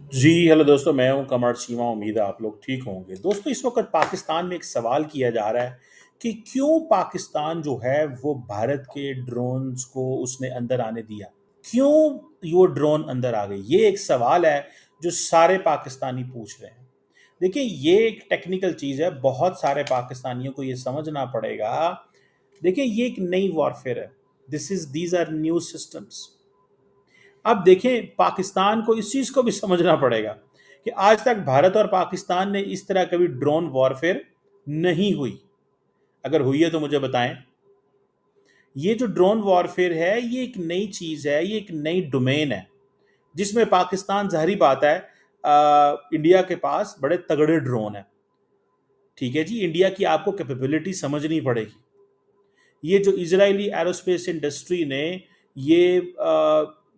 जी hello दोस्तों, मैं हूं कमर सीमा। उम्मीद है आप लोग ठीक होंगे। दोस्तों, इस वक्त पाकिस्तान में एक सवाल किया जा रहा है कि क्यों पाकिस्तान जो है वो भारत के ड्रोन्स को उसने अंदर आने दिया। क्यों वो ड्रोन अंदर आ गए, ये एक सवाल है जो सारे पाकिस्तानी पूछ रहे हैं। देखिए, ये एक टेक्निकल चीज़ है, बहुत सारे पाकिस्तानियों को ये समझना पड़ेगा। देखिए, ये एक नई वॉरफेयर है। These are new systems. अब देखें, पाकिस्तान को इस चीज को भी समझना पड़ेगा कि आज तक भारत और पाकिस्तान ने इस तरह कभी ड्रोन वॉरफेयर नहीं हुई। अगर हुई है तो मुझे बताएं। ये जो ड्रोन वॉरफेयर है, ये एक नई चीज है, ये एक नई डोमेन है जिसमें पाकिस्तान, जाहिर बात है, इंडिया के पास बड़े तगड़े ड्रोन है। ठीक है जी, इंडिया की आपको कैपेबिलिटी समझनी पड़ेगी। ये जो इजरायली एरोस्पेस इंडस्ट्री ने ये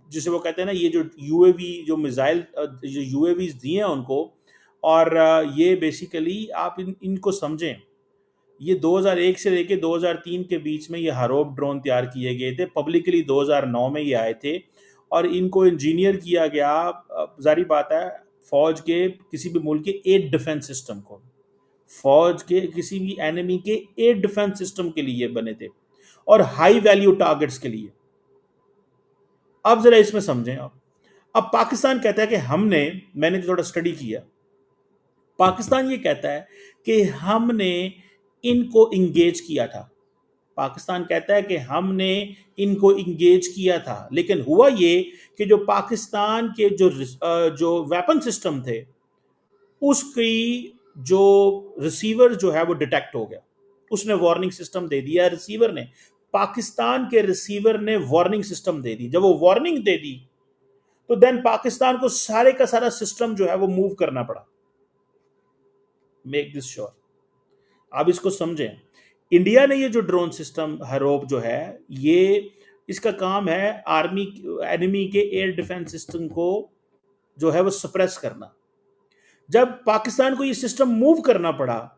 जिसे वो कहते हैं ना, ये जो यूएवी, जो मिसाइल, जो यूएवीज दिए हैं उनको। और ये बेसिकली आप इनको समझें। ये 2001 से लेके 2003 के बीच में ये हरोप ड्रोन तैयार किए गए थे। पब्लिकली 2009 में ये आए थे और इनको इंजीनियर किया गया, जारी बात है, फौज के किसी भी मुल्क के एयर डिफेंस सिस्टम को, फौज के किसी भी एनिमी के एयर डिफेंस सिस्टम के लिए बने थे और हाई वैल्यू टारगेट्स के लिए। अब जरा इसमें समझें आप। अब पाकिस्तान कहता है कि मैंने जो थोड़ा स्टडी किया, पाकिस्तान ये कहता है कि हमने इनको इंगेज किया था। पाकिस्तान कहता है कि हमने इनको इंगेज किया था, लेकिन हुआ ये कि जो पाकिस्तान के जो वेपन सिस्टम थे, उसकी जो रिसीवर जो है वो डिटेक्ट हो गया। उसने वार्निंग सिस्टम दे दिया, रिसीवर ने, पाकिस्तान के रिसीवर ने वार्निंग सिस्टम दे दी। जब वो वार्निंग दे दी तो देन पाकिस्तान को सारे का सारा सिस्टम जो है वो मूव करना पड़ा। मेक दिस श्योर, आप इसको समझें। इंडिया ने ये जो ड्रोन सिस्टम हरोप जो है, ये इसका काम है आर्मी, एनिमी के एयर डिफेंस सिस्टम को जो है वो सप्रेस करना। जब पाकिस्तान को ये सिस्टम मूव करना पड़ा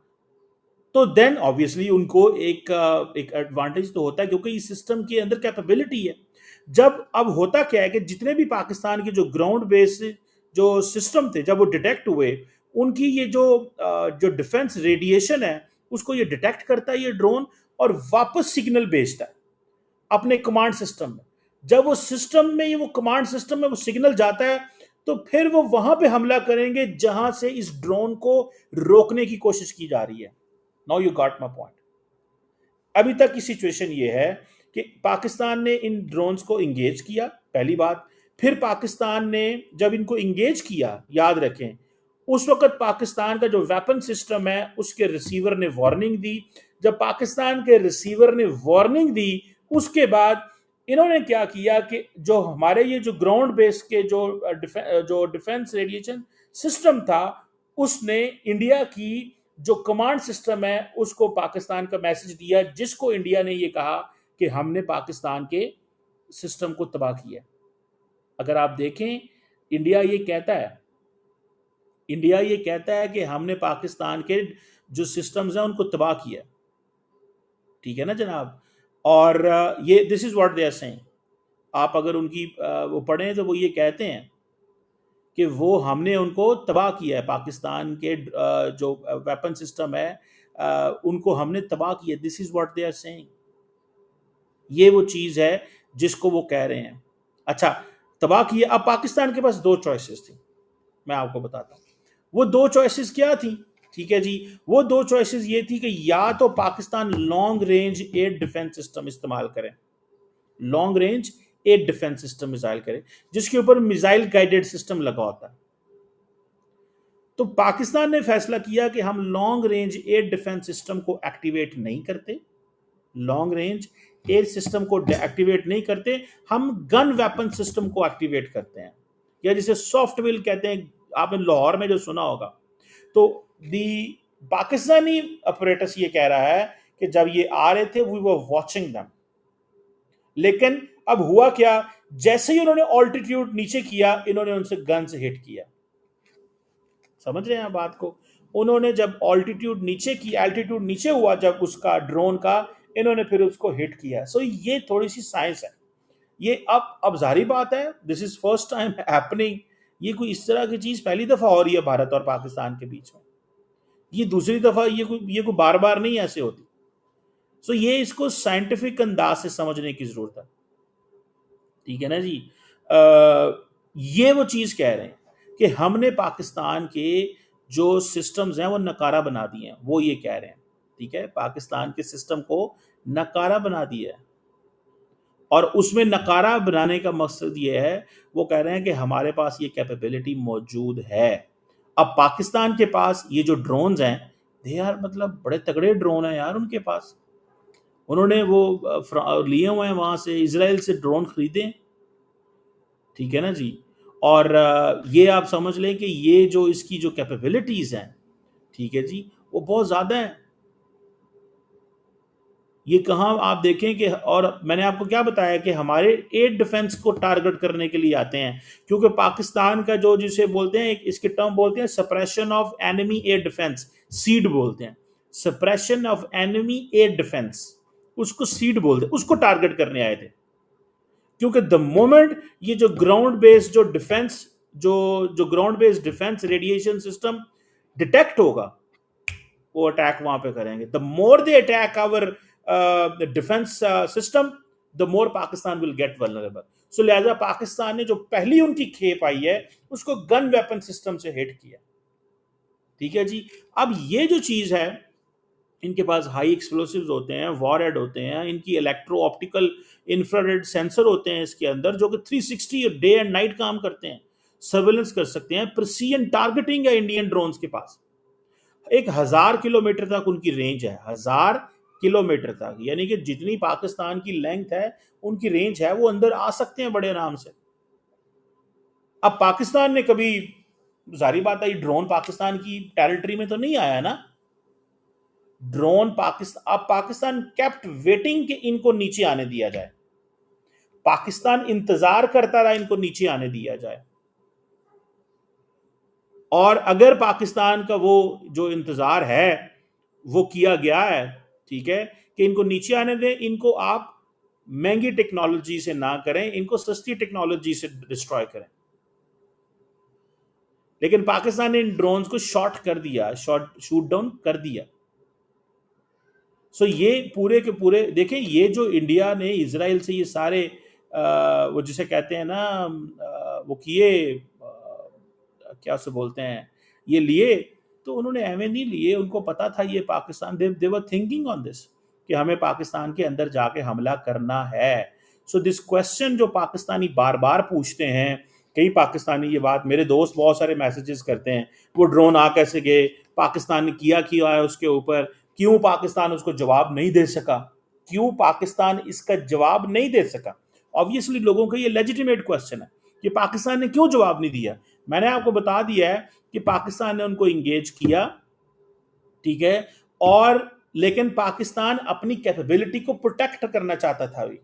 तो देन ऑब्वियसली उनको एक एडवांटेज तो होता है, क्योंकि इस सिस्टम के अंदर कैपेबिलिटी है। जब अब होता क्या है कि जितने भी पाकिस्तान के जो ग्राउंड बेस जो सिस्टम थे, जब वो डिटेक्ट हुए, उनकी ये जो डिफेंस रेडिएशन है, उसको ये डिटेक्ट करता है ये ड्रोन, और वापस सिग्नल भेजता है अपने कमांड सिस्टम में। जब वो सिस्टम में, ये वो कमांड सिस्टम में वो सिग्नल जाता है, तो फिर वो वहां पे हमला करेंगे जहां से इस ड्रोन को रोकने की कोशिश की जा रही है। Now you got my point. अभी तक की सिचुएशन ये है कि पाकिस्तान ने इन ड्रोन्स को इंगेज किया, पहली बात। फिर पाकिस्तान ने जब इनको इंगेज किया, याद रखें, उस वक्त पाकिस्तान का जो वेपन सिस्टम है उसके रिसीवर ने वार्निंग दी। जब पाकिस्तान के रिसीवर ने वार्निंग दी, उसके बाद इन्होंने क्या किया कि जो हमारे ये जो ग्राउंड बेस के जो डिफेंस रेडिएशन सिस्टम था, उसने इंडिया की जो कमांड सिस्टम है उसको पाकिस्तान का मैसेज दिया, जिसको इंडिया ने ये कहा कि हमने पाकिस्तान के सिस्टम को तबाह किया। अगर आप देखें, इंडिया ये कहता है इंडिया ये कहता है कि हमने पाकिस्तान के जो सिस्टम्स हैं उनको तबाह किया। ठीक है ना जनाब। और ये this is what they are saying. आप अगर उनकी वो पढ़ें तो वो ये कहते हैं कि वो हमने उनको तबाह किया है, पाकिस्तान के जो वेपन सिस्टम है, उनको हमने तबाह किया। This is what they are saying. ये वो चीज है जिसको वो कह रहे हैं। अच्छा, तबाह किया। अब पाकिस्तान के पास दो चॉइसेस थी, मैं आपको बताता हूँ। वो दो चॉइसेस क्या थी? ठीक है जी, वो दो चॉइसेस ये थी कि या तो Pakistan long range air defence system इस्तेमाल करे, long range air defence system missile करे, जिसके ऊपर मिसाइल गाइडेड सिस्टम लगा होता है। तो पाकिस्तान ने फैसला किया कि हम long range air defence system को एक्टिवेट नहीं करते, लॉन्ग रेंज एयर सिस्टम को एक्टिवेट नहीं करते, हम गन वेपन सिस्टम को एक्टिवेट करते हैं, या जिसे सॉफ्ट विल कहते हैं। आपने लाहौर में जो सुना होगा। तो दी पाकिस्तानी ऑपरेटर्स ये कह रहा है कि जब ये आ रहे थे, वी वर वॉचिंग देम। लेकिन अब हुआ क्या, जैसे ही उन्होंने ऑल्टीट्यूड नीचे किया, इन्होंने उनसे गन से हिट किया। समझ रहे हैं बात को? उन्होंने जब ऑल्टीट्यूड नीचे की, एल्टीट्यूड नीचे हुआ जब उसका ड्रोन का, इन्होंने फिर उसको हिट किया। सो ये थोड़ी सी साइंस है। ये अब जारी बात है, this is first time happening. ये कोई इस तरह की चीज पहली दफा हो रही है भारत और पाकिस्तान के बीच में, ये दूसरी दफा, ये कोई बार बार नहीं ऐसे होती। सो ये इसको साइंटिफिक अंदाज से समझने की जरूरत है, ठीक है ना जी। ये वो चीज कह रहे हैं कि हमने पाकिस्तान के जो सिस्टम्स हैं वो नकारा बना दिए हैं, वो ये कह रहे हैं, ठीक है, पाकिस्तान के सिस्टम को नकारा बना दिया है। और उसमें नकारा बनाने का मकसद ये है, वो कह रहे हैं कि हमारे पास ये कैपेबिलिटी मौजूद है। अब पाकिस्तान के पास ये जो ड्रोन्स हैं, दे यार मतलब बड़े तगड़े ड्रोन हैं यार उनके पास। उन्होंने वो लिए हुए हैं वहां से, इसराइल से ड्रोन खरीदे, ठीक है ना जी। और ये आप समझ लें कि ये जो इसकी जो कैपेबिलिटीज हैं, ठीक है जी, वो बहुत ज्यादा है। ये कहाँ आप देखें कि, और मैंने आपको क्या बताया कि हमारे एयर डिफेंस को टारगेट करने के लिए आते हैं, क्योंकि पाकिस्तान का जो जिसे बोलते हैं, एक इसके टर्म बोलते हैं suppression of enemy air defence, seed बोलते हैं, suppression of enemy air defence, उसको सीड बोलते हैं, उसको टारगेट करने आए थे। क्योंकि द मोमेंट ये जो ग्राउंड बेस्ड जो डिफेंस, जो जो ground based defence radiation system detect होगा, वो अटैक वहां पे करेंगे। The more they attack our defence system, the more Pakistan will get vulnerable. So लिहाजा पाकिस्तान ने जो पहली उनकी खेप आई है, उसको गन वेपन सिस्टम से हिट किया, ठीक है जी। अब ये जो चीज है, इनके पास हाई एक्सप्लोसिव्स होते हैं, वॉरहेड होते हैं, इनकी इलेक्ट्रो ऑप्टिकल इंफ्रारेड सेंसर होते हैं इसके अंदर, जो कि 360 डे एंड नाइट काम करते हैं, सर्वेलेंस कर सकते हैं, प्रिसीजन टारगेटिंग है इंडियन ड्रोन्स के पास। 1,000 किलोमीटर तक उनकी रेंज है, 1,000 किलोमीटर तक, यानी कि जितनी पाकिस्तान की लेंथ है उनकी रेंज है, वो अंदर आ सकते हैं बड़े आराम से। अब पाकिस्तान ने कभी, जारी बात है, ड्रोन पाकिस्तान की टेरिटरी में तो नहीं आया ना, ड्रोन पाकिस्तान, अब पाकिस्तान केप्ट वेटिंग के इनको नीचे आने दिया जाए, पाकिस्तान इंतजार करता रहा इनको नीचे आने दिया जाए। और अगर पाकिस्तान का वो जो इंतजार है वो किया गया है, ठीक है, कि इनको नीचे आने दें, इनको आप महंगी टेक्नोलॉजी से ना करें, इनको सस्ती टेक्नोलॉजी से डिस्ट्रॉय करें। लेकिन पाकिस्तान ने इन ड्रोन्स को शॉट कर दिया, शूट डाउन कर दिया। सो ये पूरे के पूरे देखें, ये जो इंडिया ने इसराइल से ये सारे वो जिसे कहते हैं ना, वो किए, क्या उसे बोलते हैं, ये लिए, तो उन्होंने एवं नहीं लिए, उनको पता था ये पाकिस्तान, दे वर थिंकिंग ऑन दिस कि हमें पाकिस्तान के अंदर जाके हमला करना है। सो दिस क्वेश्चन जो पाकिस्तानी बार बार पूछते हैं, कई पाकिस्तानी ये बात, मेरे दोस्त बहुत सारे मैसेजेस करते हैं, वो ड्रोन आ कैसे गए, पाकिस्तान ने किया है उसके ऊपर, क्यों पाकिस्तान उसको जवाब नहीं दे सका, क्यों पाकिस्तान इसका जवाब नहीं दे सका। ऑब्वियसली लोगों का ये लेजिटिमेट क्वेश्चन है कि पाकिस्तान ने क्यों जवाब नहीं दिया। मैंने आपको बता दिया है कि पाकिस्तान ने उनको इंगेज किया, ठीक है, और लेकिन पाकिस्तान अपनी कैपेबिलिटी को प्रोटेक्ट करना चाहता था। अभी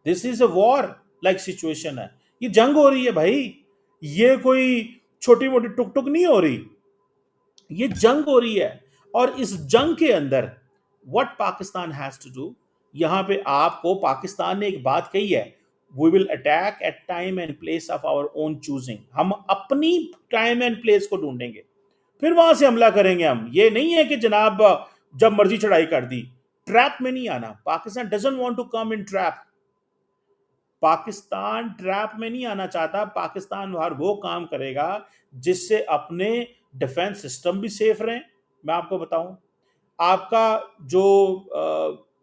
this is a war like situation है, ये जंग हो रही है भाई, ये कोई छोटी मोटी टुक टुक नहीं हो रही, ये जंग हो रही है। और इस जंग के अंदर what Pakistan has to do, यहां पे आपको पाकिस्तान ने एक बात कही है, we will attack at time and place of our own choosing, हम अपनी टाइम एंड प्लेस को ढूंढेंगे, फिर वहां से हमला करेंगे हम। ये नहीं है कि जनाब जब मर्जी चढ़ाई कर दी, ट्रैप में नहीं आना, Pakistan doesn't want to come in trap, Pakistan trap में नहीं आना चाहता। पाकिस्तान हर वो काम करेगा जिससे अपने डिफेंस सिस्टम भी सेफ रहे। मैं आपको बताऊं, आपका जो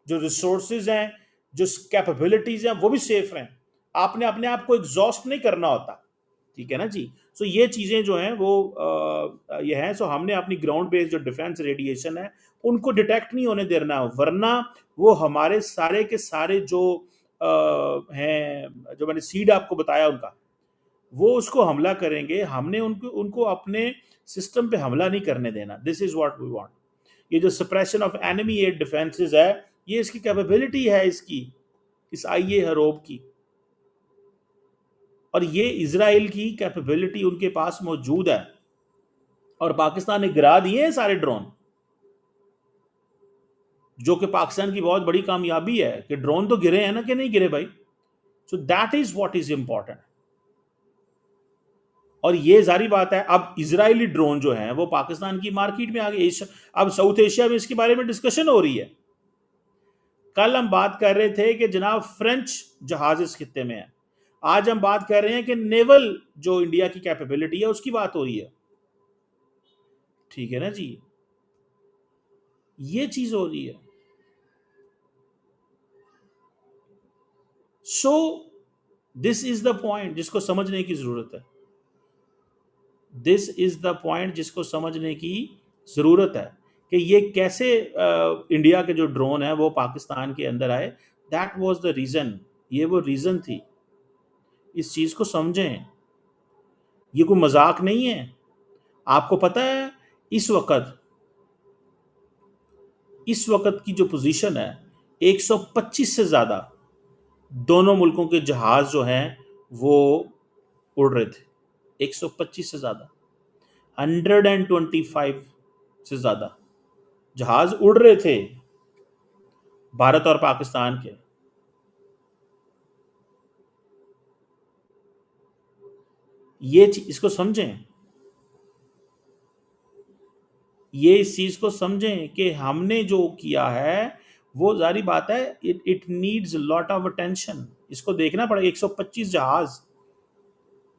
जो रिसोर्सेज हैं, जो कैपेबिलिटीज हैं, वो भी सेफ रहें। आपने अपने आप को एग्जॉस्ट नहीं करना होता, ठीक है ना जी। सो ये चीजें जो हैं वो ये हैं। सो हमने अपनी ग्राउंड बेस्ड जो डिफेंस रेडिएशन है उनको डिटेक्ट नहीं होने देना, वरना वो हमारे सारे के सारे जो हैं, जो मैंने सीड आपको बताया उनका, वो उसको हमला करेंगे। हमने उनको उनको अपने सिस्टम पे हमला नहीं करने देना। This is what we want. ये जो suppression of enemy air defences है, ये इसकी कैपेबिलिटी है, इसकी, इस आईए हरोब की, और ये इजराइल की कैपेबिलिटी उनके पास मौजूद है। और पाकिस्तान ने गिरा दिए हैं सारे ड्रोन, जो कि पाकिस्तान की बहुत बड़ी कामयाबी है कि ड्रोन तो गिरे हैं ना, कि नहीं गिरे भाई। So that is what is important. और ये जारी बात है, अब इजरायली ड्रोन जो है वो पाकिस्तान की मार्केट में आ गए। अब साउथ एशिया में इसके बारे में डिस्कशन हो रही है। कल हम बात कर रहे थे कि जनाब फ्रेंच जहाज इस खित्ते में है, आज हम बात कर रहे हैं कि नेवल जो इंडिया की कैपेबिलिटी है उसकी बात हो रही है। ठीक है ना जी, ये चीज हो रही है। So this is the point जिसको समझने की जरूरत है। दिस इज द पॉइंट जिसको समझने की जरूरत है कि ये कैसे इंडिया के जो ड्रोन है वो पाकिस्तान के अंदर आए। दैट वाज द रीजन, ये वो रीजन थी। इस चीज को समझें, ये कोई मजाक नहीं है। आपको पता है इस वक्त की जो पोजीशन है, 125 से ज्यादा दोनों मुल्कों के जहाज जो हैं वो उड़ रहे थे। 125 से ज्यादा, 125 से ज्यादा जहाज उड़ रहे थे भारत और पाकिस्तान के। इसको समझें, ये इस चीज को समझें कि हमने जो किया है वो जारी बात है, it needs lot of attention. इसको देखना पड़ेगा। 125 जहाज,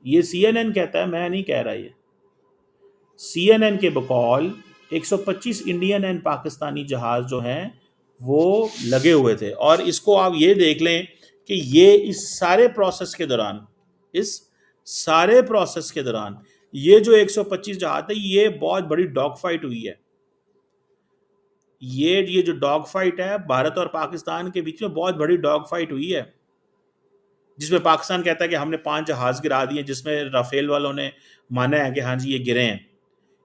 ये सीएनएन कहता है, मैं नहीं कह रहा। ये सीएनएन के बकौल 125 इंडियन एंड पाकिस्तानी जहाज जो हैं वो लगे हुए थे। और इसको आप ये देख लें कि ये इस सारे प्रोसेस के दौरान ये जो 125 जहाज थे, ये बहुत बड़ी डॉग फाइट हुई है। ये जो डॉग फाइट है भारत और पाकिस्तान के बीच में, बहुत बड़ी डॉग फाइट हुई है, जिसमें पाकिस्तान कहता है कि हमने 5 जहाज गिरा दिए, जिसमें राफेल वालों ने माना है कि हाँ जी ये गिरे हैं।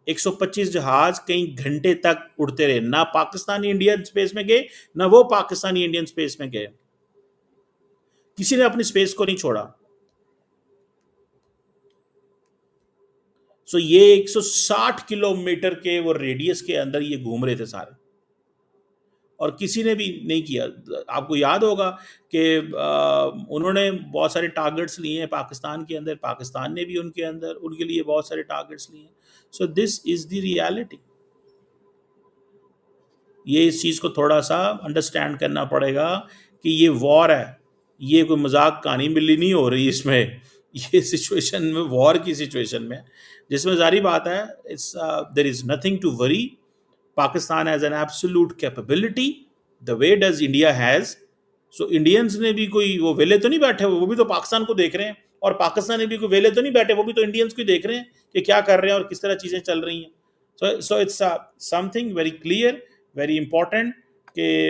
125 जहाज कई घंटे तक उड़ते रहे, ना पाकिस्तानी इंडियन स्पेस में गए, ना वो पाकिस्तानी इंडियन स्पेस में गए। किसी ने अपनी स्पेस को नहीं छोड़ा। सो ये 160 किलोमीटर के वो रेडियस के अंदर ये घूम रहे थे सारे, और किसी ने भी नहीं किया। आपको याद होगा कि उन्होंने बहुत सारे टारगेट्स लिए हैं पाकिस्तान के अंदर, पाकिस्तान ने भी उनके अंदर उनके लिए बहुत सारे टारगेट्स लिए हैं। So this is the reality. ये इस चीज़ को थोड़ा सा अंडरस्टैंड करना पड़ेगा कि ये वॉर है, ये कोई मजाक कहानी मिली नहीं हो रही इसमें। ये सिचुएशन में, वॉर की सिचुएशन में, जिसमें जारी बात है, it's there is nothing to worry. Pakistan has an absolute capability the way does India has. So Indians ने भी कोई वो वेले तो नहीं बैठे हुए, वो भी तो पाकिस्तान को देख रहे हैं, और पाकिस्तान ने भी कोई वेले तो नहीं बैठे, वो भी तो इंडियंस को देख रहे हैं कि क्या कर रहे हैं और किस तरह चीज़ें चल रही हैं। So it's something very clear, very important कि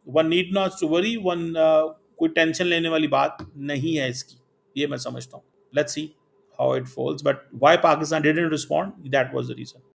one need not to worry, one कोई टेंशन लेने वाली बात नहीं है इसकी, ये मैं समझता हूँ। Let's see how it falls, but why Pakistan didn't respond, that was the reason.